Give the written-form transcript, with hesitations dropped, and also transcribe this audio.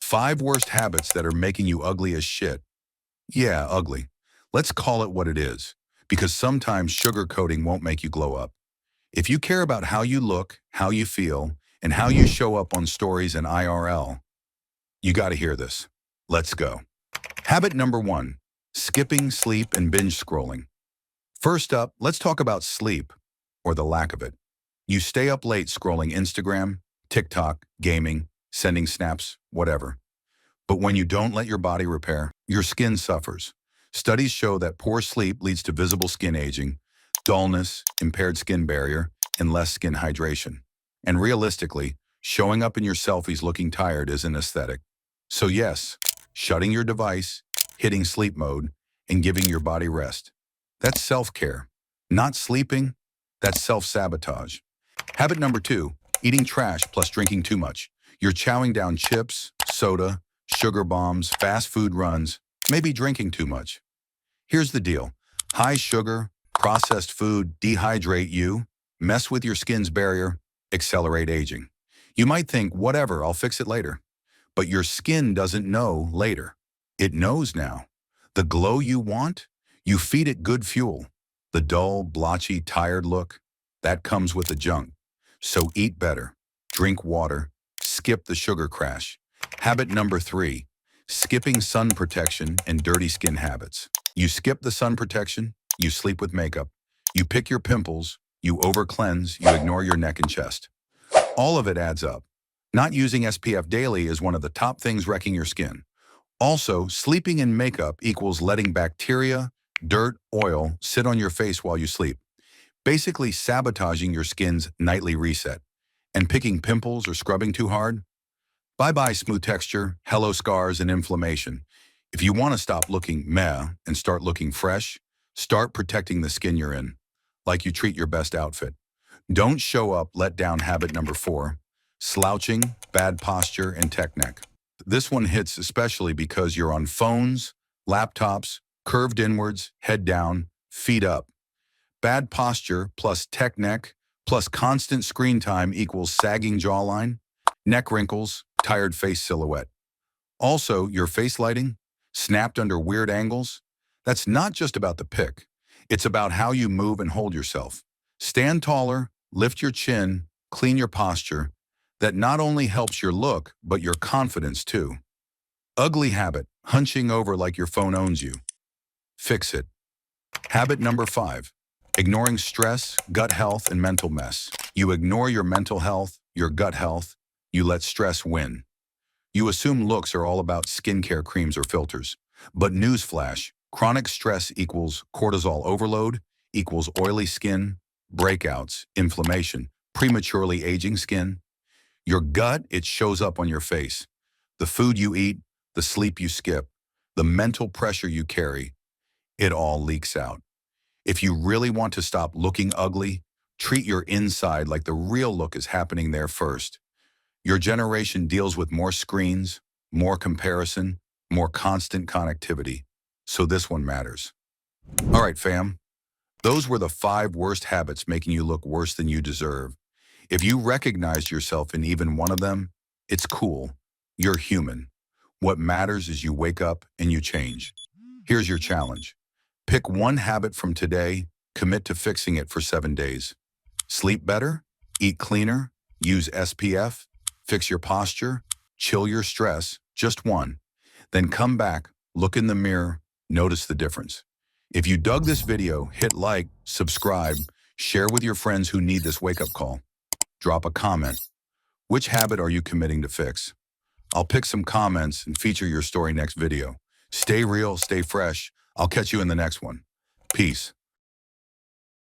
5 worst habits that are making you ugly as shit. Yeah, ugly. Let's call it what it is, because sometimes sugarcoating won't make you glow up. If you care about how you look, how you feel, and how you show up on stories and IRL, you gotta hear this. Let's go. Habit number 1, skipping sleep and binge scrolling. First up, let's talk about sleep, or the lack of it. You stay up late scrolling Instagram, TikTok, gaming, sending snaps, whatever. But when you don't let your body repair, your skin suffers. Studies show that poor sleep leads to visible skin aging, dullness, impaired skin barrier, and less skin hydration. And realistically, showing up in your selfies looking tired isn't aesthetic. So yes, shutting your device, hitting sleep mode, and giving your body rest. That's self-care. Not sleeping, that's self-sabotage. Habit number 2, eating trash plus drinking too much. You're chowing down chips, soda, sugar bombs, fast food runs, maybe drinking too much. Here's the deal. High sugar, processed food dehydrate you, mess with your skin's barrier, accelerate aging. You might think, whatever, I'll fix it later. But your skin doesn't know later. It knows now. The glow you want, you feed it good fuel. The dull, blotchy, tired look, that comes with the junk. So eat better, drink water, skip the sugar crash. Habit number 3, skipping sun protection and dirty skin habits. You skip the sun protection, you sleep with makeup. You pick your pimples, you over-cleanse, you ignore your neck and chest. All of it adds up. Not using SPF daily is one of the top things wrecking your skin. Also, sleeping in makeup equals letting bacteria, dirt, oil sit on your face while you sleep, basically sabotaging your skin's nightly reset. And picking pimples or scrubbing too hard? Bye-bye smooth texture, hello scars, and inflammation. If you want to stop looking meh and start looking fresh, start protecting the skin you're in, like you treat your best outfit. Don't show up let down. Habit number 4, slouching, bad posture, and tech neck. This one hits especially because you're on phones, laptops, curved inwards, head down, feet up. Bad posture plus tech neck plus constant screen time equals sagging jawline, neck wrinkles, tired face silhouette. Also, your face lighting, snapped under weird angles, that's not just about the pic. It's about how you move and hold yourself. Stand taller, lift your chin, clean your posture. That not only helps your look, but your confidence too. Ugly habit, hunching over like your phone owns you. Fix it. Habit number 5, ignoring stress, gut health, and mental mess. You ignore your mental health, your gut health, you let stress win. You assume looks are all about skincare creams or filters. But newsflash, chronic stress equals cortisol overload, equals oily skin, breakouts, inflammation, prematurely aging skin. Your gut, it shows up on your face. The food you eat, the sleep you skip, the mental pressure you carry, it all leaks out. If you really want to stop looking ugly, treat your inside like the real look is happening there first. Your generation deals with more screens, more comparison, more constant connectivity. So this one matters. All right, fam. Those were the 5 worst habits making you look worse than you deserve. If you recognized yourself in even one of them, it's cool. You're human. What matters is you wake up and you change. Here's your challenge. Pick one habit from today, commit to fixing it for 7 days. Sleep better, eat cleaner, use SPF, fix your posture, chill your stress, just one. Then come back, look in the mirror, notice the difference. If you dug this video, hit like, subscribe, share with your friends who need this wake-up call. Drop a comment. Which habit are you committing to fix? I'll pick some comments and feature your story next video. Stay real, stay fresh. I'll catch you in the next one. Peace.